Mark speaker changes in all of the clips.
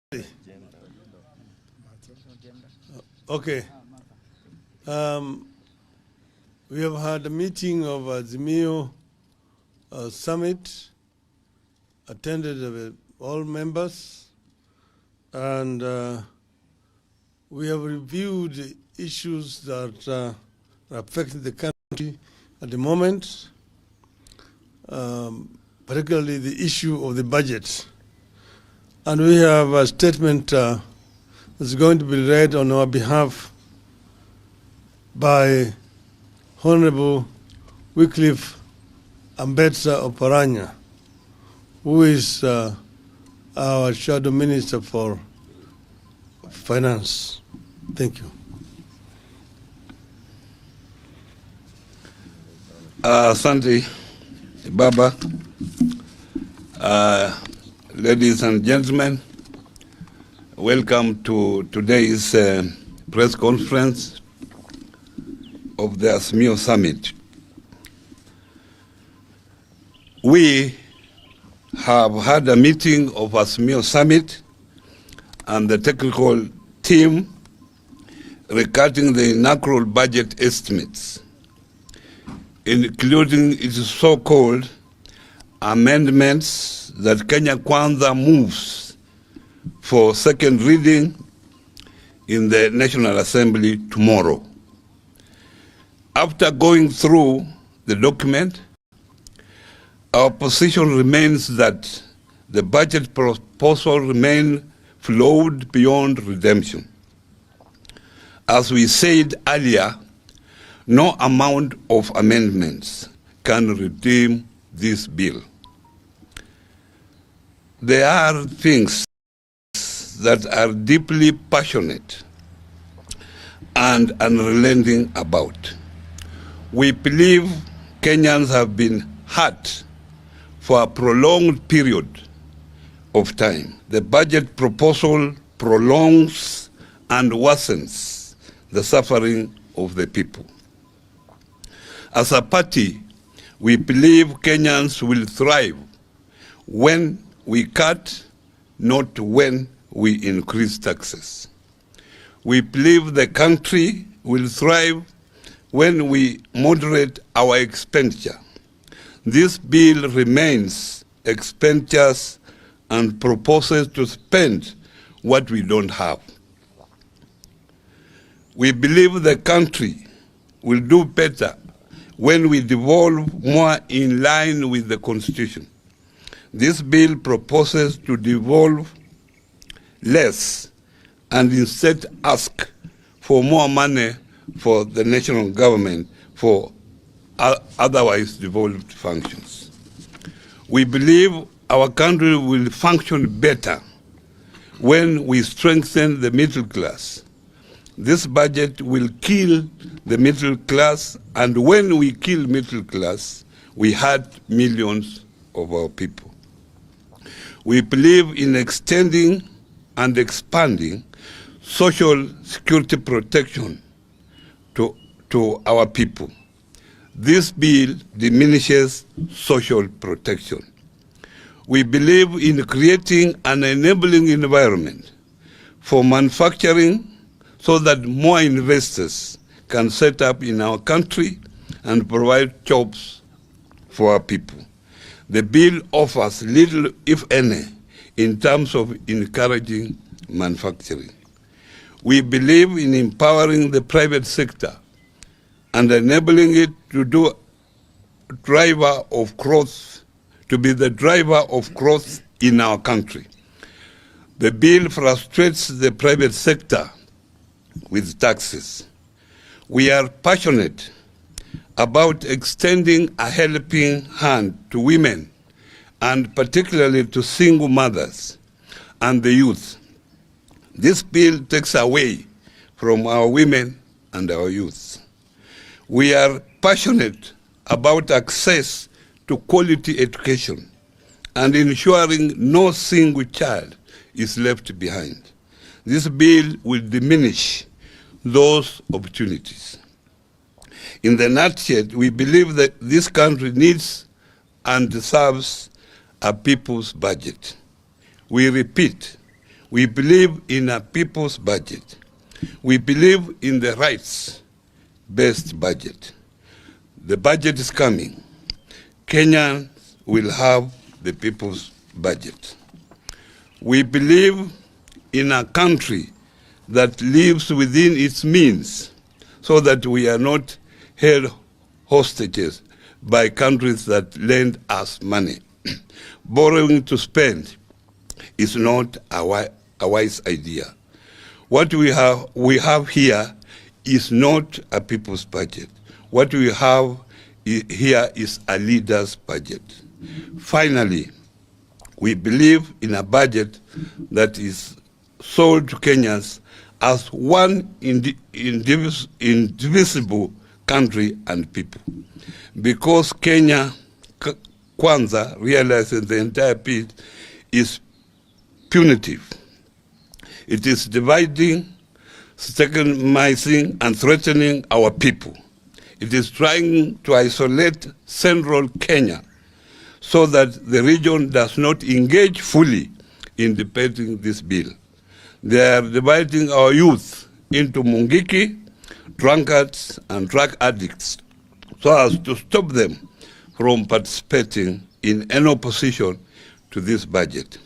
Speaker 1: Okay. We have had a meeting of Azimio Summit, attended with all members, and we have reviewed the issues that are affecting the country at the moment, particularly the issue of the budget. And we have a statement that's going to be read on our behalf by Honorable Wycliffe Ambetsa Oparanya, who is our Shadow Minister for Finance. Thank you.
Speaker 2: Asante, Baba. Ladies and gentlemen, welcome to today's press conference of the Azimio Summit. We have had a meeting of Azimio Summit and the technical team regarding the inaugural budget estimates, including its so-called amendments that Kenya Kwanza moves for second reading in the National Assembly tomorrow. After going through the document, our position remains that the budget proposal remains flawed beyond redemption. As we said earlier, no amount of amendments can redeem this bill. There are things that are deeply passionate and unrelenting about. We believe Kenyans have been hurt for a prolonged period of time. The budget proposal prolongs and worsens the suffering of the people. As a party, we believe Kenyans will thrive when we cut, not when we increase taxes. We believe the country will thrive when we moderate our expenditure. This bill remains expenditures and proposes to spend what we don't have. We believe the country will do better when we devolve more in line with the Constitution. This bill proposes to devolve less and instead ask for more money for the national government for otherwise devolved functions. We believe our country will function better when we strengthen the middle class. This budget will kill the middle class, and when we kill middle class, we hurt millions of our people. We believe in extending and expanding social security protection to our people. This bill diminishes social protection. We believe in creating an enabling environment for manufacturing so that more investors can set up in our country and provide jobs for our people. The bill offers little, if any, in terms of encouraging manufacturing. We believe in empowering the private sector and enabling it to be the driver of growth in our country. The bill frustrates the private sector with taxes. We are passionate about extending a helping hand to women, and particularly to single mothers and the youth. This bill takes away from our women and our youth. We are passionate about access to quality education and ensuring no single child is left behind. This bill will diminish those opportunities. In the nutshell, we believe that this country needs and deserves a people's budget. We repeat, We believe in a people's budget. We believe in the rights-based budget. The budget is coming. Kenyans will have the people's budget. We believe in a country that lives within its means, so that we are not held hostages by countries that lend us money. Borrowing to spend is not a wise idea. What we have here is not a people's budget. What we have here is a leader's budget. Finally, we believe in a budget that is sold to Kenyans as one indivisible country and people. Because Kenya Kwanza realizes the entire piece is punitive. It is dividing, stigmatizing, and threatening our people. It is trying to isolate central Kenya so that the region does not engage fully in debating this bill. They are dividing our youth into mungiki, drunkards, and drug addicts so as to stop them from participating in any opposition to this budget.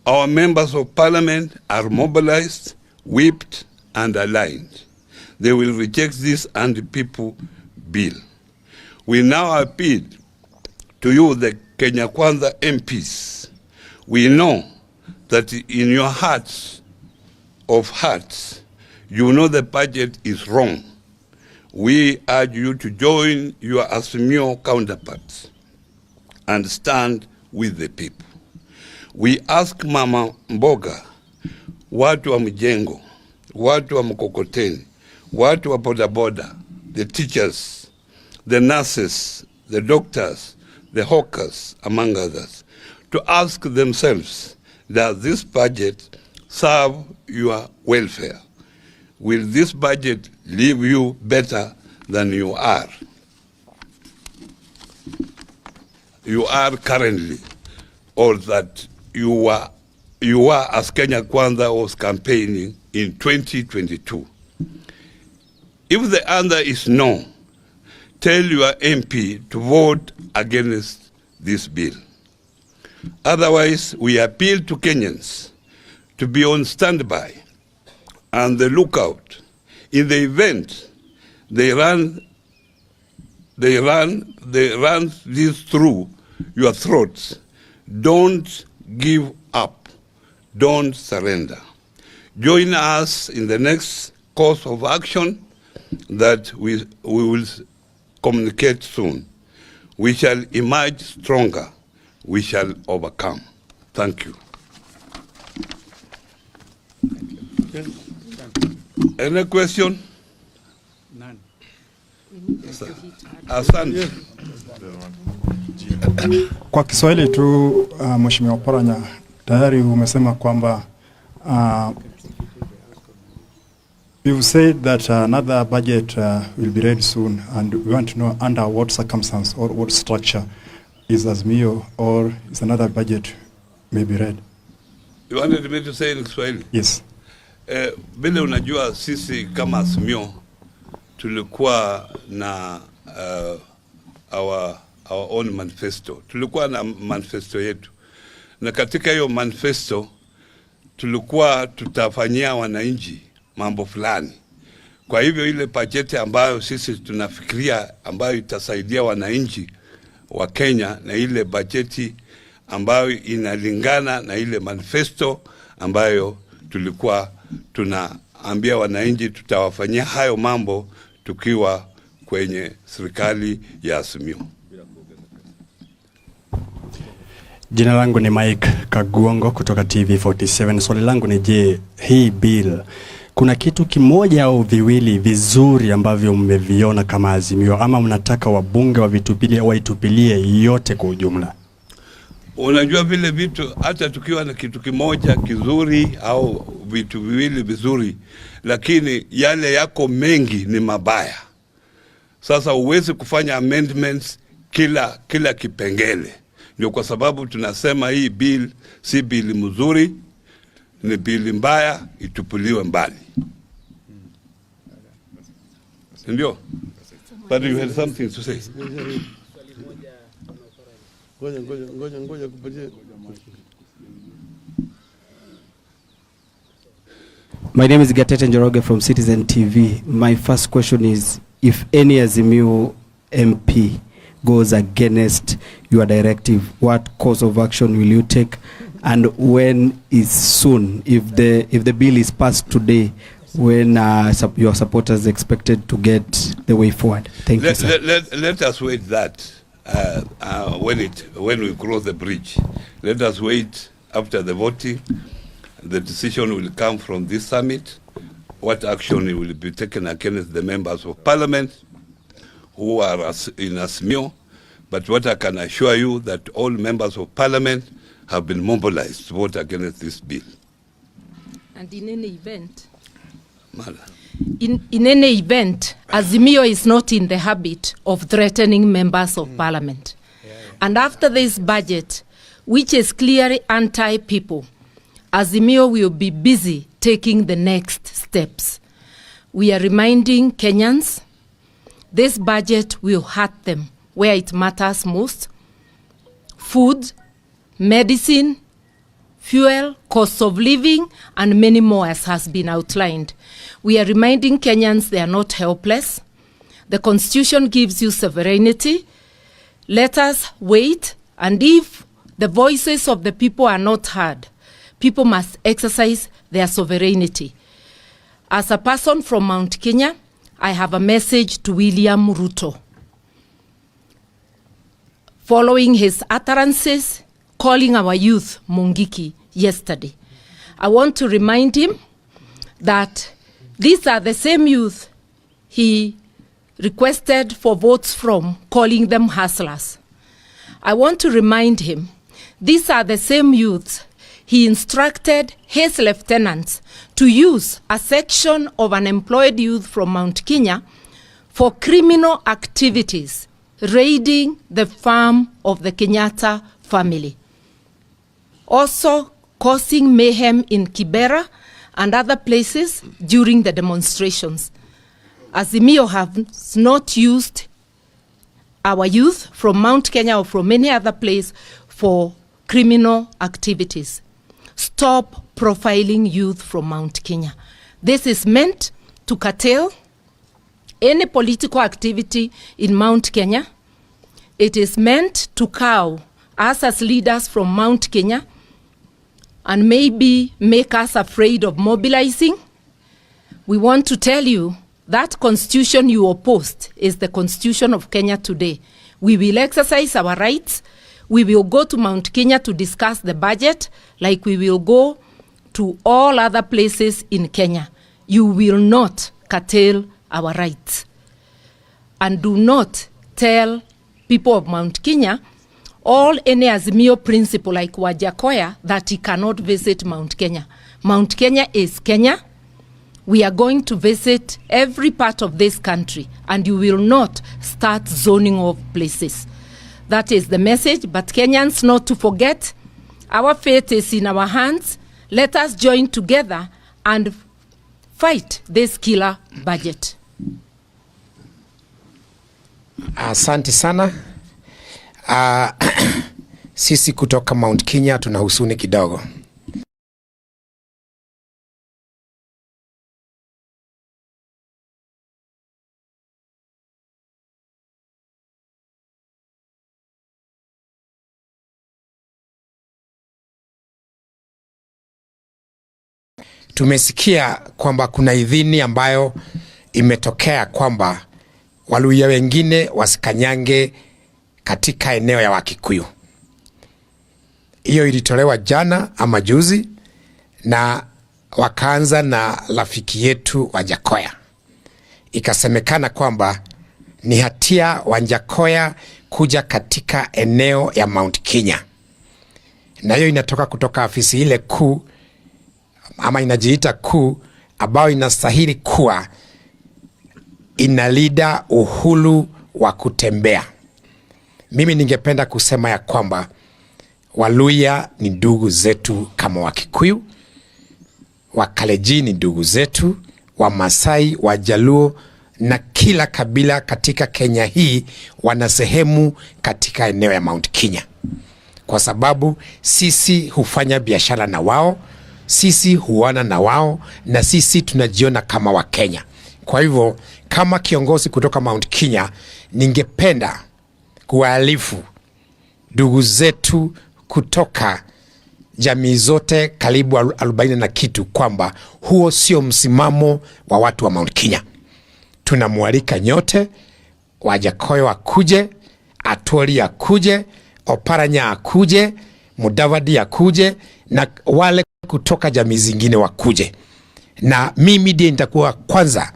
Speaker 2: Our members of parliament are mobilized, whipped, and aligned. They will reject this anti-people bill. We now appeal to you, the Kenya Kwanza MPs. We know that in your hearts of hearts, you know the budget is wrong. We urge you to join your Azimio counterparts and stand with the people. We ask Mama Mboga, watu wa mjengo, watu wa mkokoteni, watu wa bodaboda, the teachers, the nurses, the doctors, the hawkers, among others, to ask themselves, does this budget serve your welfare? Will this budget leave you better than you are? You are currently, or that you were as Kenya Kwanza was campaigning in 2022. If the answer is no, tell your MP to vote against this bill. Otherwise, we appeal to Kenyans to be on standby and the lookout. In the event they run this through your throats, don't give up, don't surrender. Join us in the next course of action that we will communicate soon. We shall emerge stronger. We shall overcome. Thank you. Any question?
Speaker 3: None.
Speaker 2: Asante.
Speaker 4: Kwa Kiswahili tu, Mheshimiwa Oparanya, tayari umesema kwamba you've said that another budget will be ready soon, and we want to know under what circumstance or what structure is Azimio or is another budget may be read.
Speaker 2: You wanted me to say in Kiswahili?
Speaker 4: Yes.
Speaker 2: Vile unajua sisi kama Azimio tulikuwa na our own manifesto. Tulikuwa na manifesto yetu. Na katika hiyo manifesto tulikuwa tutafanyia wananchi mambo fulani. Kwa hivyo ile bajeti ambayo sisi tunafikiria ambayo itasaidia wananchi wa Kenya na ile bajeti ambayo inalingana na ile manifesto ambayo tulikuwa tunaambia wananchi tutawafanyia hayo mambo tukiwa kwenye serikali ya Azimio.
Speaker 5: Jina langu ni Mike Kaguongo kutoka TV47. Swali langu ni je, hii bill kuna kitu kimoja au viwili vizuri ambavyo mmeviona kama Azimio, ama mnataka wabunge waitupilie yote kwa ujumla?
Speaker 2: Unajua vile vitu, hata tukiwa na kitu kimoja kizuri au vitu viwili vizuri, lakini yale yako mengi ni mabaya. Sasa uwezi kufanya amendments kila kipengele. Ndio kwa sababu tunasema hii bill si bill mzuri, ni bili mbaya, itupuliwe mbali. Ndio? But you had something to say.
Speaker 1: Ngoja kupatia.
Speaker 3: My name is Gatete Njoroge from Citizen TV. My first question is, if any Azimio MP goes against your directive, what course of action will you take, and when is soon? If the bill is passed today, when your supporters expected to get the way forward? Thank you, sir.
Speaker 2: Let us wait that when we cross the bridge. Let us wait after the voting. The decision will come from this summit. What action will be taken against the members of parliament who are in Azimio. But what I can assure you that all members of parliament have been mobilized to vote against this bill.
Speaker 6: And in any event, in any event, Azimio is not in the habit of threatening members of parliament. And after this budget, which is clearly anti-people, Azimio will be busy taking the next steps. We are reminding Kenyans this budget will hurt them where it matters most: food, medicine, fuel, cost of living, and many more, as has been outlined. We are reminding Kenyans they are not helpless. The Constitution gives you sovereignty. Let us wait, and if the voices of the people are not heard, people must exercise their sovereignty. As a person from Mount Kenya, I have a message to William Ruto. Following his utterances, calling our youth Mungiki yesterday, I want to remind him that these are the same youth he requested for votes from, calling them hustlers. I want to remind him these are the same youths he instructed his lieutenants to use a section of unemployed youth from Mount Kenya for criminal activities, raiding the farm of the Kenyatta family, also causing mayhem in Kibera and other places during the demonstrations. Azimio has not used our youth from Mount Kenya or from any other place for criminal activities. Stop profiling youth from Mount Kenya. This is meant to curtail any political activity in Mount Kenya. It is meant to cow us as leaders from Mount Kenya and maybe make us afraid of mobilizing. We want to tell you that constitution you opposed is the constitution of Kenya today. We will exercise our rights. We will go to Mount Kenya to discuss the budget like we will go to all other places in Kenya. You will not curtail our rights. And do not tell people of Mount Kenya or any Azimio principle like Wajakoya that he cannot visit Mount Kenya. Mount Kenya is Kenya. We are going to visit every part of this country, and you will not start zoning off places. That is the message, but Kenyans not to forget, our fate is in our hands. Let us join together and fight this killer budget.
Speaker 7: Asante sana. Sisi kutoka Mount Kenya tuna huzuni kidogo. Tumesikia kwamba kuna idhini ambayo imetokea kwamba Waluhya wengine wasikanyange katika eneo ya Wakikuyu. Hiyo ilitolewa jana ama juzi, na wakaanza na rafiki yetu Wajakoya. Ikasemekana kwamba ni hatia Wajakoya kuja katika eneo ya Mount Kenya. Na hiyo inatoka kutoka afisi ile kuu ama inajiita kuu ambayo inastahili kuwa inalida uhuru wa kutembea. Mimi ningependa kusema ya kwamba Waluhya ni ndugu zetu kama Wakikuyu, Wakalenjin ni ndugu zetu, Wamasai, Wajaluo na kila kabila katika Kenya hii wana sehemu katika eneo ya Mount Kenya, kwa sababu sisi hufanya biashara na wao, sisi huona na wao, na sisi tunajiona kama Wakenya. Kwa hivyo kama kiongozi kutoka Mount Kenya, ningependa kuwaalifu ndugu zetu kutoka jamii zote karibu 40 na kitu kwamba huo sio msimamo wa watu wa Mount Kenya. Tunamwalika nyote, Wajakoyo akuje, Atwoli akuje, Oparanya akuje, Mudavadi akuje, na wale kutoka jamii zingine wakuje. Na mimi ndiye nitakuwa kwanza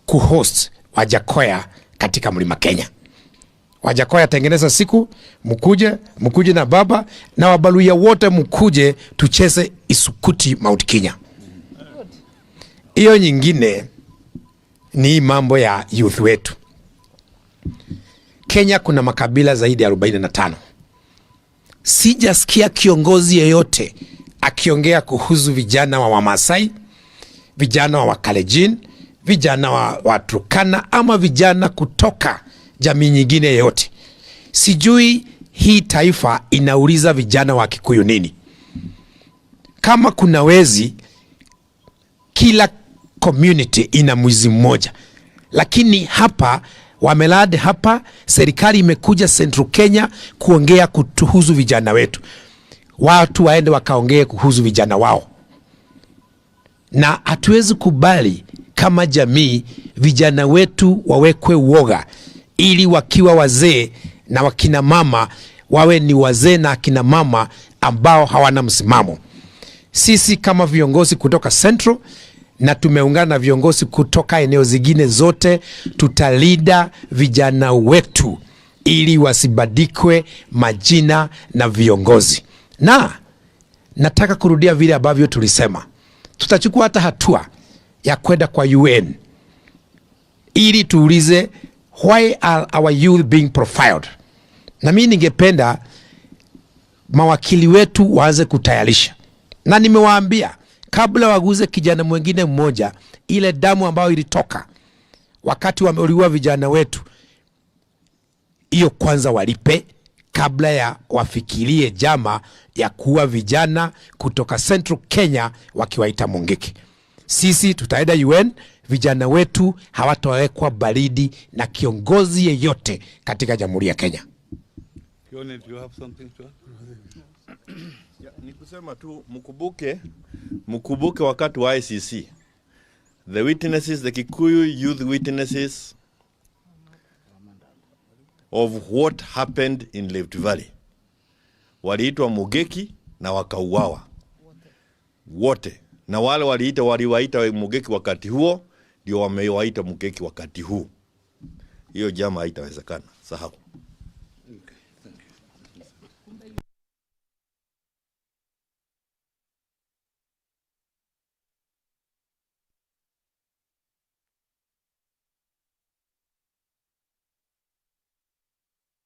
Speaker 7: kuhost Wajakoya katika Mlima Kenya. Wajakoya tengeneza siku, mkuje na baba na Wabaluya wote mkuje tucheze isukuti Mount Kenya. Hiyo nyingine ni mambo ya youth wetu. Kenya kuna makabila zaidi ya 45. Sijasikia kiongozi yeyote akiongea kuhusu vijana wa Wamasai, vijana wa Wakalenjin, vijana wa Turkana ama vijana kutoka jamii nyingine yote. Sijui hii taifa inauliza vijana wa Kikuyu nini? Kama kuna wezi, kila community ina mwizi mmoja. Lakini hapa wamelade hapa, serikali imekuja Central Kenya kuongea kuhusu vijana wetu. Watu waende wakaongee kuhusu vijana wao. Na hatuwezi kubali kama jamii vijana wetu wawekwe uoga, ili wakiwa wazee na wakina mama wawe ni wazee na akina mama ambao hawana msimamo. Sisi kama viongozi kutoka Central na tumeungana na viongozi kutoka eneo zingine zote, tutalida vijana wetu ili wasibadikwe majina na viongozi. Na nataka kurudia vile ambavyo tulisema, tutachukua hata hatua ya kwenda kwa UN ili tuulize why are our youth being profiled. Na mimi ningependa mawakili wetu waanze kutayarisha, na nimewaambia kabla waguze kijana mwingine mmoja, ile damu ambayo ilitoka wakati wameuliwa vijana wetu, hiyo kwanza walipe kabla ya wafikirie jama ya kuwa vijana kutoka Central Kenya wakiwaita Mungiki. Sisi tutaenda UN, vijana wetu hawatawekwa baridi na kiongozi yeyote katika Jamhuri ya Kenya.
Speaker 8: Ni kusema tu mkubuke wakati wa ICC. The witnesses, the Kikuyu youth witnesses of what happened in Rift Valley. Waliitwa Mugeki na wakauawa wote. Na wale waliwaita Mugeki wakati huo ndio wamewaita Mugeki wakati huu. Hiyo jamaa haitawezekana. Sahau.